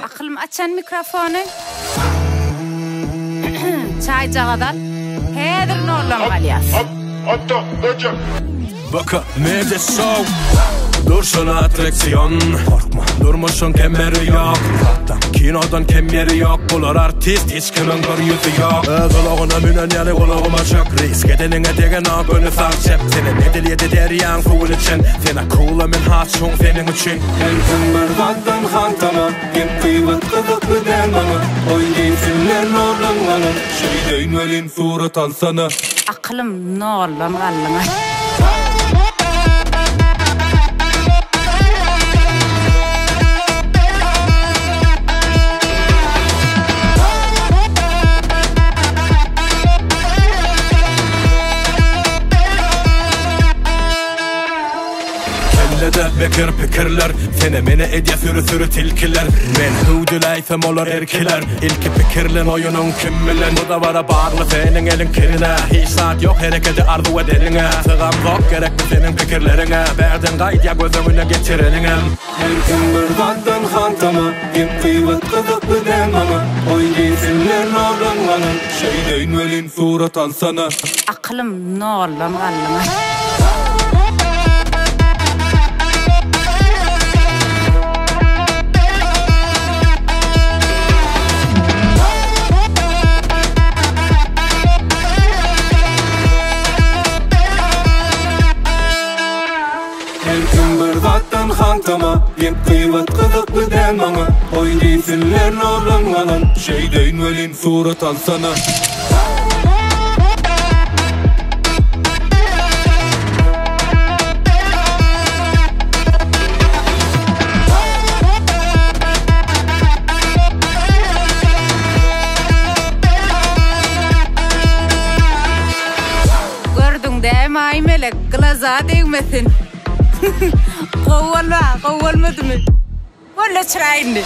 Aklım açan mikrofonu. Çayca kadar. Hedir norlam galyas. Hatta Recep. Baka meze show. Durşuna atraksiyon. Korkma durmuşun kemeri yok. Kinodan kemeri yok. Bular artist hiç kimin bir yüzü yok. Kulağına münen yani kulağıma çok risk. Edeline degen ağ önü sağ cep. Senin ediliyede deryan full için. Sena cool'a min haçun senin için. Elkin bir vaddan hantama. Kim kıyvat kızıklı dermama. Oynayınsınlar norlanmanın. Şeydeyn velin surat alsana. Aklım norlam gallına. Bekir pikirler fenomene edya sürü tilkiler men hudulaysam olar erkiler ilki pikirlen oyunun kimmilen bu da vara bağlı senin elin kirine hiç saat yok hareketi arzu edeline sığam yok gerek senin fikirlerine berden gayet gözümüne getireline Elkin bir vaddan hantama kim kıyvat kızıklı demama oynayınsınlar norlanmanın şeydeyn velin surat alsana Aklım norlam gallına. Elkin bir vaddan hantama kim kıyvat kızıklı demama oynayınsınlar norlanmanın şeydeyn velin surat alsana Gördün de may melek glaza değmesin. Qovvalma, qovvalmadı mı? Valla çırayındı.